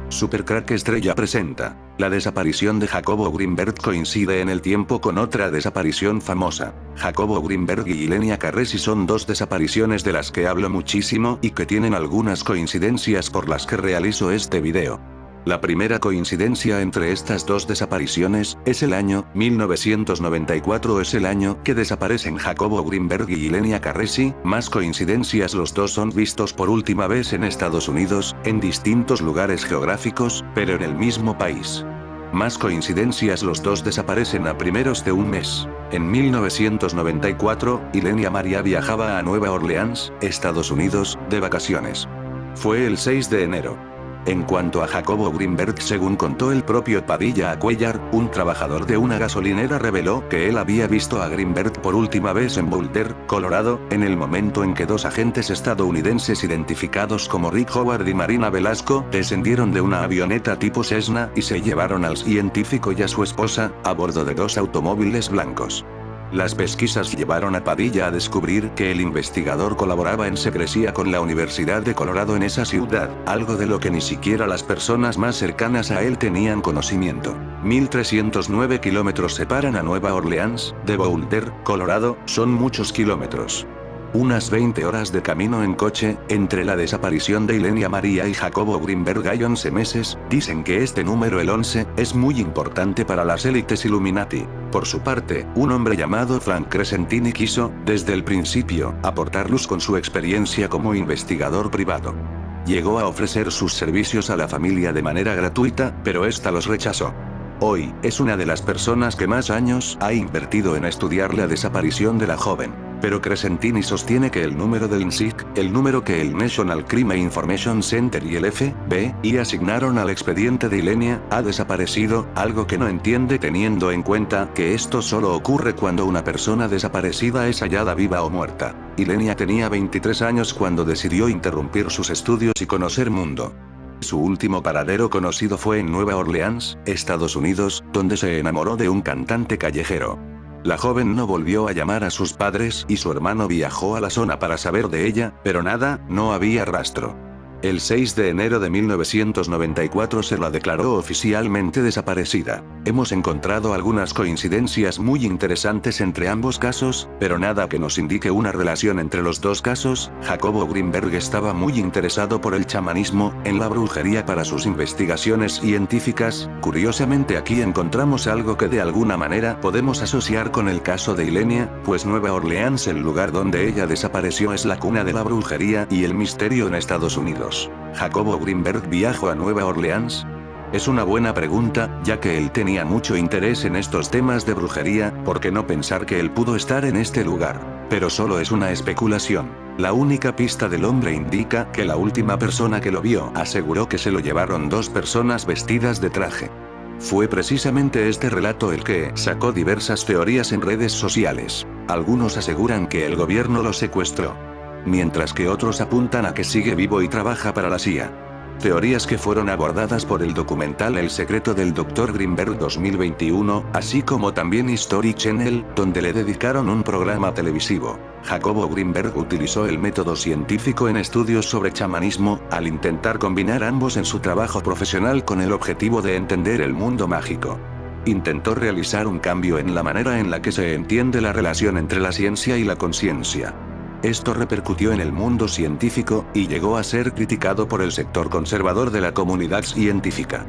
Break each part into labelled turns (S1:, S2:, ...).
S1: Supercrack Estrella presenta. La desaparición de Jacobo Greenberg coincide en el tiempo con otra desaparición famosa. Jacobo Greenberg y Ylenia Carresi son dos desapariciones de las que hablo muchísimo y que tienen algunas coincidencias por las que realizo este video. La primera coincidencia entre estas dos desapariciones es el año 1994, es el año que desaparecen Jacobo Greenberg y Ylenia Carresi. Más coincidencias, los dos son vistos por última vez en Estados Unidos, en distintos lugares geográficos, pero en el mismo país. Más coincidencias, los dos desaparecen a primeros de un mes. En 1994, Ylenia María viajaba a Nueva Orleans, Estados Unidos, de vacaciones. Fue el 6 de enero. En cuanto a Jacobo Greenberg, según contó el propio Padilla Acuellar, un trabajador de una gasolinera reveló que él había visto a Greenberg por última vez en Boulder, Colorado, en el momento en que dos agentes estadounidenses identificados como Rick Howard y Marina Velasco descendieron de una avioneta tipo Cessna y se llevaron al científico y a su esposa, a bordo de dos automóviles blancos. Las pesquisas llevaron a Padilla a descubrir que el investigador colaboraba en secrecía con la Universidad de Colorado en esa ciudad, algo de lo que ni siquiera las personas más cercanas a él tenían conocimiento. 1.309 kilómetros separan a Nueva Orleans de Boulder, Colorado, son muchos kilómetros. Unas 20 horas de camino en coche. Entre la desaparición de Ylenia María y Jacobo Greenberg hay 11 meses, dicen que este número, el 11, es muy importante para las élites Illuminati. Por su parte, un hombre llamado Frank Crescentini quiso, desde el principio, aportar luz con su experiencia como investigador privado. Llegó a ofrecer sus servicios a la familia de manera gratuita, pero esta los rechazó. Hoy, es una de las personas que más años ha invertido en estudiar la desaparición de la joven. Pero Crescentini sostiene que el número del NSIC, el número que el National Crime Information Center y el FBI asignaron al expediente de Ylenia, ha desaparecido, algo que no entiende teniendo en cuenta que esto solo ocurre cuando una persona desaparecida es hallada viva o muerta. Ylenia tenía 23 años cuando decidió interrumpir sus estudios y conocer mundo. Su último paradero conocido fue en Nueva Orleans, Estados Unidos, donde se enamoró de un cantante callejero. La joven no volvió a llamar a sus padres y su hermano viajó a la zona para saber de ella, pero nada, no había rastro. El 6 de enero de 1994 se la declaró oficialmente desaparecida. Hemos encontrado algunas coincidencias muy interesantes entre ambos casos, pero nada que nos indique una relación entre los dos casos. Jacobo Greenberg estaba muy interesado por el chamanismo, en la brujería para sus investigaciones científicas. Curiosamente, aquí encontramos algo que de alguna manera podemos asociar con el caso de Ylenia, pues Nueva Orleans, el lugar donde ella desapareció, es la cuna de la brujería y el misterio en Estados Unidos. ¿Jacobo Greenberg viajó a Nueva Orleans? Es una buena pregunta, ya que él tenía mucho interés en estos temas de brujería. ¿Por qué no pensar que él pudo estar en este lugar? Pero solo es una especulación. La única pista del hombre indica que la última persona que lo vio aseguró que se lo llevaron dos personas vestidas de traje. Fue precisamente este relato el que sacó diversas teorías en redes sociales. Algunos aseguran que el gobierno lo secuestró, mientras que otros apuntan a que sigue vivo y trabaja para la CIA. Teorías que fueron abordadas por el documental El secreto del Dr. Greenberg 2021, así como también History Channel, donde le dedicaron un programa televisivo. Jacobo Greenberg utilizó el método científico en estudios sobre chamanismo, al intentar combinar ambos en su trabajo profesional con el objetivo de entender el mundo mágico. Intentó realizar un cambio en la manera en la que se entiende la relación entre la ciencia y la conciencia. Esto repercutió en el mundo científico, y llegó a ser criticado por el sector conservador de la comunidad científica.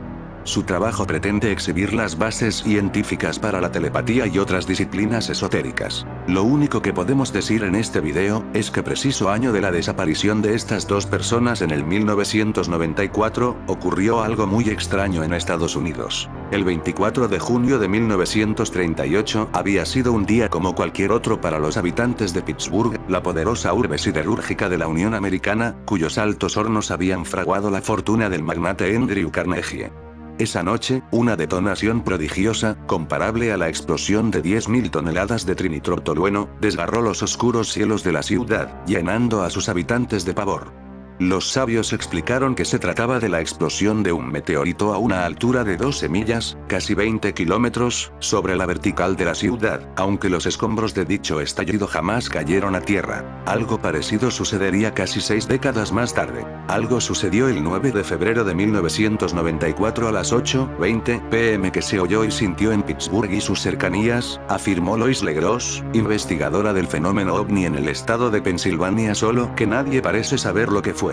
S1: Su trabajo pretende exhibir las bases científicas para la telepatía y otras disciplinas esotéricas. Lo único que podemos decir en este video, es que preciso año de la desaparición de estas dos personas en el 1994, ocurrió algo muy extraño en Estados Unidos. El 24 de junio de 1938, había sido un día como cualquier otro para los habitantes de Pittsburgh, la poderosa urbe siderúrgica de la Unión Americana, cuyos altos hornos habían fraguado la fortuna del magnate Andrew Carnegie. Esa noche, una detonación prodigiosa, comparable a la explosión de 10.000 toneladas de trinitrotolueno, desgarró los oscuros cielos de la ciudad, llenando a sus habitantes de pavor. Los sabios explicaron que se trataba de la explosión de un meteorito a una altura de 12 millas, casi 20 kilómetros, sobre la vertical de la ciudad, aunque los escombros de dicho estallido jamás cayeron a tierra. Algo parecido sucedería casi 6 décadas más tarde. Algo sucedió el 9 de febrero de 1994 a las 8:20 p.m. que se oyó y sintió en Pittsburgh y sus cercanías, afirmó Lois Legros, investigadora del fenómeno ovni en el estado de Pensilvania, solo que nadie parece saber lo que fue.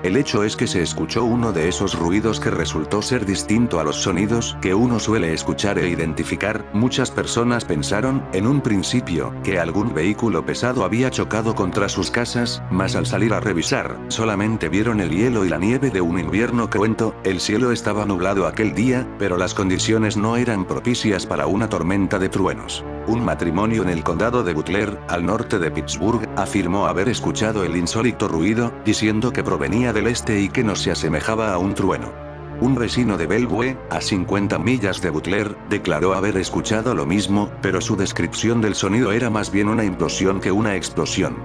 S1: El hecho es que se escuchó uno de esos ruidos que resultó ser distinto a los sonidos que uno suele escuchar e identificar. Muchas personas pensaron, en un principio, que algún vehículo pesado había chocado contra sus casas, mas al salir a revisar, solamente vieron el hielo y la nieve de un invierno cruento. El cielo estaba nublado aquel día, pero las condiciones no eran propicias para una tormenta de truenos. Un matrimonio en el condado de Butler, al norte de Pittsburgh, afirmó haber escuchado el insólito ruido, diciendo que provenía del este y que no se asemejaba a un trueno. Un vecino de Bellevue, a 50 millas de Butler, declaró haber escuchado lo mismo, pero su descripción del sonido era más bien una implosión que una explosión.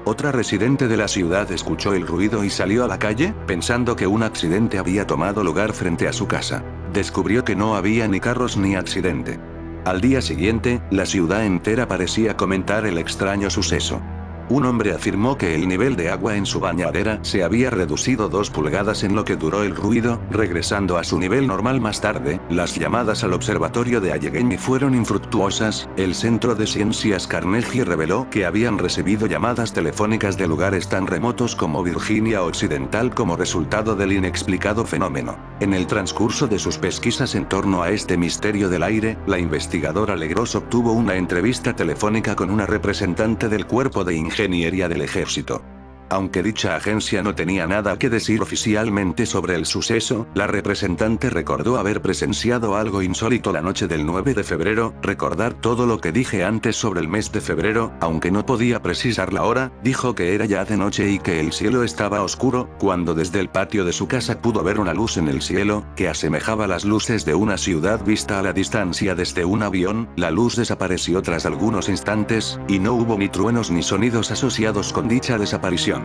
S1: Otra residente de la ciudad escuchó el ruido y salió a la calle, pensando que un accidente había tomado lugar frente a su casa. Descubrió que no había ni carros ni accidente. Al día siguiente, la ciudad entera parecía comentar el extraño suceso. Un hombre afirmó que el nivel de agua en su bañadera se había reducido 2 pulgadas en lo que duró el ruido, regresando a su nivel normal más tarde. Las llamadas al observatorio de Allegheny fueron infructuosas. El Centro de Ciencias Carnegie reveló que habían recibido llamadas telefónicas de lugares tan remotos como Virginia Occidental como resultado del inexplicado fenómeno. En el transcurso de sus pesquisas en torno a este misterio del aire, la investigadora Legros obtuvo una entrevista telefónica con una representante del Cuerpo de Ingeniería del Ejército. Aunque dicha agencia no tenía nada que decir oficialmente sobre el suceso, la representante recordó haber presenciado algo insólito la noche del 9 de febrero, recordar todo lo que dije antes sobre el mes de febrero, aunque no podía precisar la hora, dijo que era ya de noche y que el cielo estaba oscuro, cuando desde el patio de su casa pudo ver una luz en el cielo, que asemejaba las luces de una ciudad vista a la distancia desde un avión. La luz desapareció tras algunos instantes, y no hubo ni truenos ni sonidos asociados con dicha desaparición.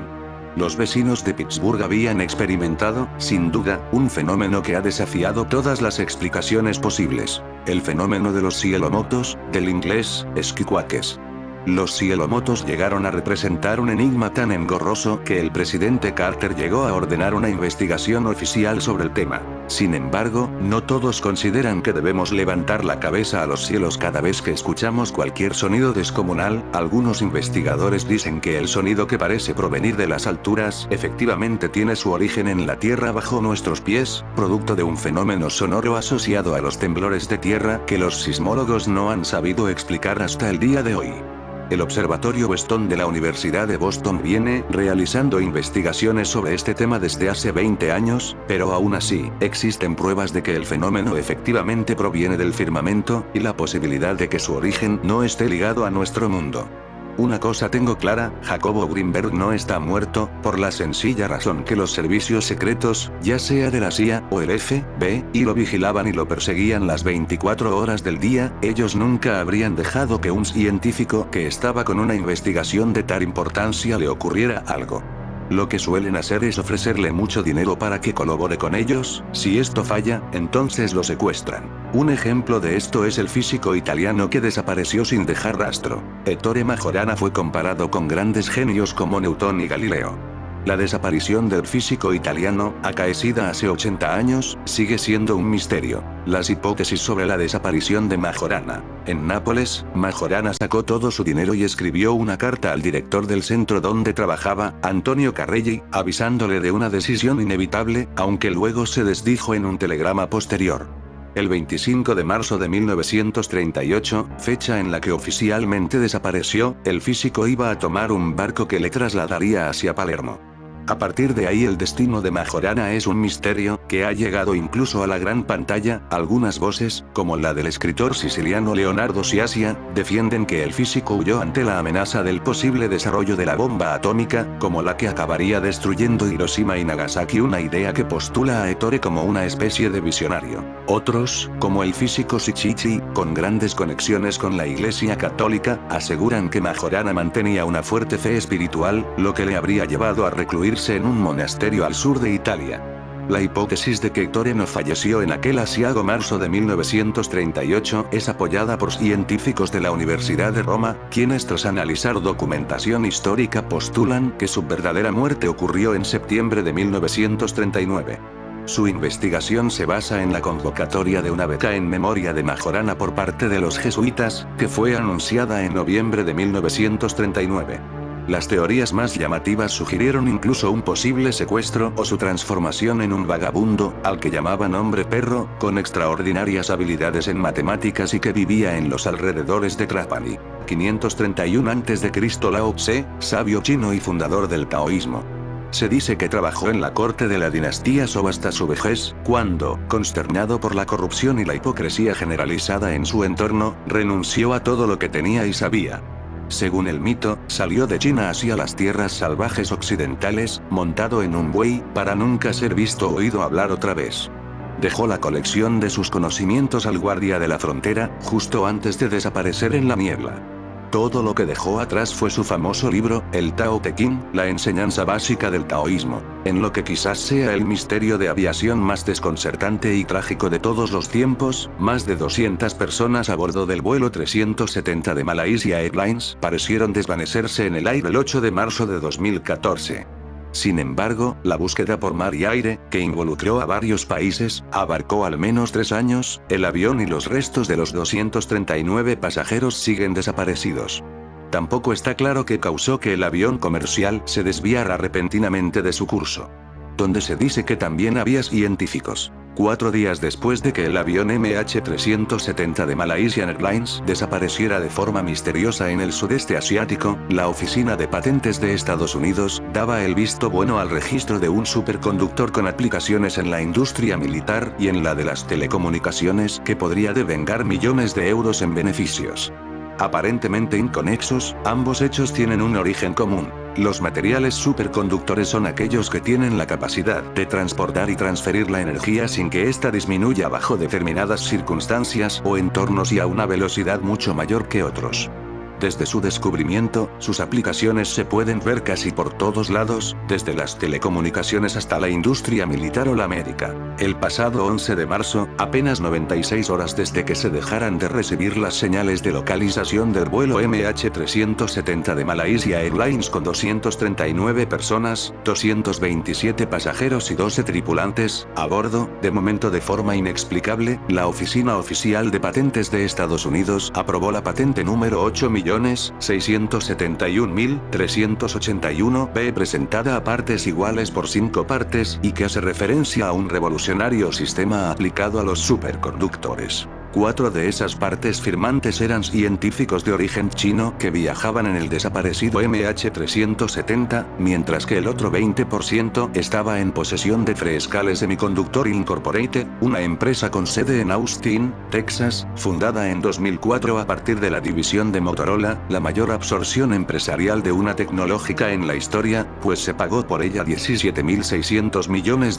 S1: Los vecinos de Pittsburgh habían experimentado, sin duda, un fenómeno que ha desafiado todas las explicaciones posibles. El fenómeno de los cielomotos, del inglés, skyquakes. Los cielomotos llegaron a representar un enigma tan engorroso que el presidente Carter llegó a ordenar una investigación oficial sobre el tema. Sin embargo, no todos consideran que debemos levantar la cabeza a los cielos cada vez que escuchamos cualquier sonido descomunal. Algunos investigadores dicen que el sonido que parece provenir de las alturas efectivamente tiene su origen en la tierra bajo nuestros pies, producto de un fenómeno sonoro asociado a los temblores de tierra que los sismólogos no han sabido explicar hasta el día de hoy. El Observatorio Weston de la Universidad de Boston viene realizando investigaciones sobre este tema desde hace 20 años, pero aún así, existen pruebas de que el fenómeno efectivamente proviene del firmamento, y la posibilidad de que su origen no esté ligado a nuestro mundo. Una cosa tengo clara, Jacobo Greenberg no está muerto, por la sencilla razón que los servicios secretos, ya sea de la CIA o el FBI, lo vigilaban y lo perseguían las 24 horas del día. Ellos nunca habrían dejado que un científico que estaba con una investigación de tal importancia le ocurriera algo. Lo que suelen hacer es ofrecerle mucho dinero para que colabore con ellos. Si esto falla, entonces lo secuestran. Un ejemplo de esto es el físico italiano que desapareció sin dejar rastro. Ettore Majorana fue comparado con grandes genios como Newton y Galileo. La desaparición del físico italiano, acaecida hace 80 años, sigue siendo un misterio. Las hipótesis sobre la desaparición de Majorana. En Nápoles, Majorana sacó todo su dinero y escribió una carta al director del centro donde trabajaba, Antonio Carrelli, avisándole de una decisión inevitable, aunque luego se desdijo en un telegrama posterior. El 25 de marzo de 1938, fecha en la que oficialmente desapareció, el físico iba a tomar un barco que le trasladaría hacia Palermo. A partir de ahí el destino de Majorana es un misterio, que ha llegado incluso a la gran pantalla. Algunas voces, como la del escritor siciliano Leonardo Sciascia, defienden que el físico huyó ante la amenaza del posible desarrollo de la bomba atómica, como la que acabaría destruyendo Hiroshima y Nagasaki, una idea que postula a Ettore como una especie de visionario. Otros, como el físico Shichichi, con grandes conexiones con la Iglesia Católica, aseguran que Majorana mantenía una fuerte fe espiritual, lo que le habría llevado a recluir refugiarse en un monasterio al sur de Italia. La hipótesis de que Ettore no falleció en aquel asiago marzo de 1938 es apoyada por científicos de la Universidad de Roma, quienes tras analizar documentación histórica postulan que su verdadera muerte ocurrió en septiembre de 1939. Su investigación se basa en la convocatoria de una beca en memoria de Majorana por parte de los jesuitas, que fue anunciada en noviembre de 1939. Las teorías más llamativas sugirieron incluso un posible secuestro o su transformación en un vagabundo, al que llamaban hombre perro, con extraordinarias habilidades en matemáticas y que vivía en los alrededores de Trapani. 531 a.C. Lao Tse, sabio chino y fundador del taoísmo. Se dice que trabajó en la corte de la dinastía Zhou hasta su vejez, cuando, consternado por la corrupción y la hipocresía generalizada en su entorno, renunció a todo lo que tenía y sabía. Según el mito, salió de China hacia las tierras salvajes occidentales, montado en un buey, para nunca ser visto o oído hablar otra vez. Dejó la colección de sus conocimientos al guardia de la frontera, justo antes de desaparecer en la niebla. Todo lo que dejó atrás fue su famoso libro, el Tao Te Ching, la enseñanza básica del taoísmo, en lo que quizás sea el misterio de aviación más desconcertante y trágico de todos los tiempos. Más de 200 personas a bordo del vuelo 370 de Malaysia Airlines parecieron desvanecerse en el aire el 8 de marzo de 2014. Sin embargo, la búsqueda por mar y aire, que involucró a varios países, abarcó al menos 3 años. El avión y los restos de los 239 pasajeros siguen desaparecidos. Tampoco está claro qué causó que el avión comercial se desviara repentinamente de su curso. Donde se dice que también había científicos. 4 días después de que el avión MH370 de Malaysia Airlines desapareciera de forma misteriosa en el sudeste asiático, la Oficina de Patentes de Estados Unidos daba el visto bueno al registro de un superconductor con aplicaciones en la industria militar y en la de las telecomunicaciones que podría devengar millones de euros en beneficios. Aparentemente inconexos, ambos hechos tienen un origen común. Los materiales superconductores son aquellos que tienen la capacidad de transportar y transferir la energía sin que ésta disminuya bajo determinadas circunstancias o entornos y a una velocidad mucho mayor que otros. Desde su descubrimiento, sus aplicaciones se pueden ver casi por todos lados, desde las telecomunicaciones hasta la industria militar o la médica. El pasado 11 de marzo, apenas 96 horas desde que se dejaran de recibir las señales de localización del vuelo MH370 de Malaysia Airlines con 239 personas, 227 pasajeros y 12 tripulantes, a bordo, de momento de forma inexplicable, la Oficina Oficial de Patentes de Estados Unidos aprobó la patente número 8.671.381-B presentada a partes iguales por 5 partes y que hace referencia a un revolucionario sistema aplicado a los superconductores. 4 de esas partes firmantes eran científicos de origen chino que viajaban en el desaparecido MH370, mientras que el otro 20% estaba en posesión de Freescale Semiconductor Incorporated, una empresa con sede en Austin, Texas, fundada en 2004 a partir de la división de Motorola, la mayor absorción empresarial de una tecnológica en la historia, pues se pagó por ella $17.600 millones,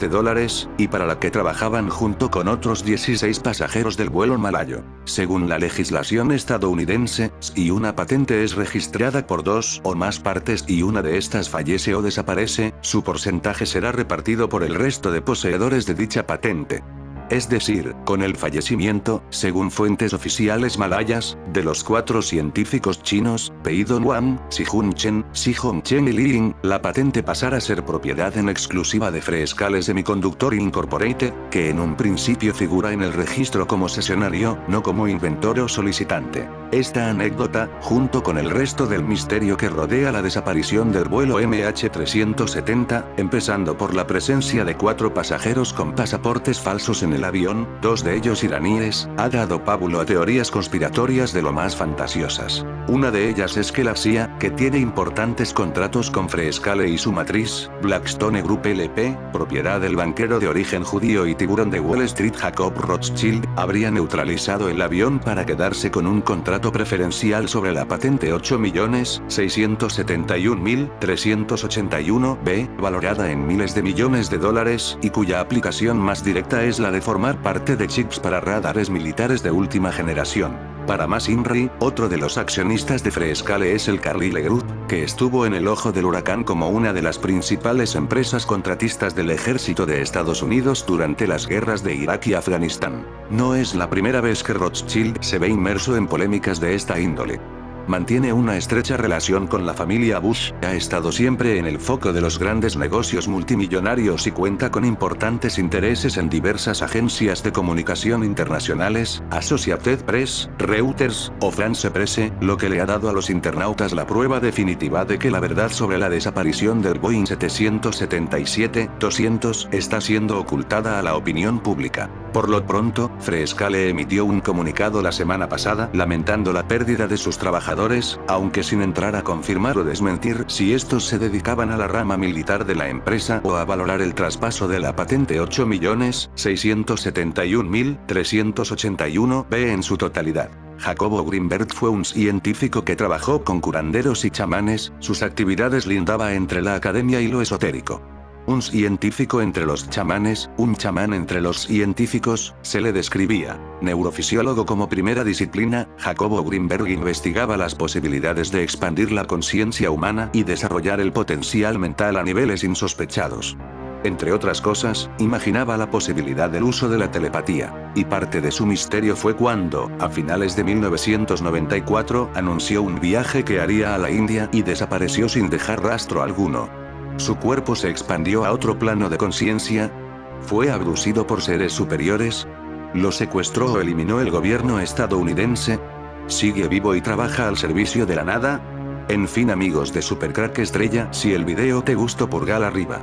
S1: y para la que trabajaban junto con otros 16 pasajeros del vuelo malayo. Según la legislación estadounidense, si una patente es registrada por 2 o más partes y una de estas fallece o desaparece, su porcentaje será repartido por el resto de poseedores de dicha patente. Es decir, con el fallecimiento, según fuentes oficiales malayas, de los 4 científicos chinos, Pei Dongwan, Xijun Chen, Xi Hongchen y Li Ying, la patente pasará a ser propiedad en exclusiva de Freescale Semiconductor Incorporated, que en un principio figura en el registro como cesionario, no como inventor o solicitante. Esta anécdota, junto con el resto del misterio que rodea la desaparición del vuelo MH370, empezando por la presencia de 4 pasajeros con pasaportes falsos en el avión, 2 de ellos iraníes, ha dado pábulo a teorías conspiratorias de lo más fantasiosas. Una de ellas es que la CIA, que tiene importantes contratos con Freescale y su matriz, Blackstone Group LP, propiedad del banquero de origen judío y tiburón de Wall Street Jacob Rothschild, habría neutralizado el avión para quedarse con un contrato preferencial sobre la patente 8.671.381-B, valorada en miles de millones de dólares, y cuya aplicación más directa es la de formar parte de chips para radares militares de última generación. Para más Inri, otro de los accionistas de Freescale es el Carlyle Group, que estuvo en el ojo del huracán como una de las principales empresas contratistas del ejército de Estados Unidos durante las guerras de Irak y Afganistán. No es la primera vez que Rothschild se ve inmerso en polémicas de esta índole. Mantiene una estrecha relación con la familia Bush, ha estado siempre en el foco de los grandes negocios multimillonarios y cuenta con importantes intereses en diversas agencias de comunicación internacionales, Associated Press, Reuters, o France Presse, lo que le ha dado a los internautas la prueba definitiva de que la verdad sobre la desaparición del Boeing 777-200 está siendo ocultada a la opinión pública. Por lo pronto, Freescale emitió un comunicado la semana pasada lamentando la pérdida de sus trabajadores, aunque sin entrar a confirmar o desmentir si estos se dedicaban a la rama militar de la empresa o a valorar el traspaso de la patente 8.671.381 en su totalidad. Jacobo Greenberg fue un científico que trabajó con curanderos y chamanes, sus actividades lindaba entre la academia y lo esotérico. Un científico entre los chamanes, un chamán entre los científicos, se le describía. Neurofisiólogo como primera disciplina, Jacobo Greenberg investigaba las posibilidades de expandir la conciencia humana y desarrollar el potencial mental a niveles insospechados. Entre otras cosas, imaginaba la posibilidad del uso de la telepatía, y parte de su misterio fue cuando, a finales de 1994, anunció un viaje que haría a la India y desapareció sin dejar rastro alguno. ¿Su cuerpo se expandió a otro plano de conciencia? ¿Fue abducido por seres superiores? ¿Lo secuestró o eliminó el gobierno estadounidense? ¿Sigue vivo y trabaja al servicio de la nada? En fin amigos de Supercrack Estrella, si el video te gustó pulgar arriba.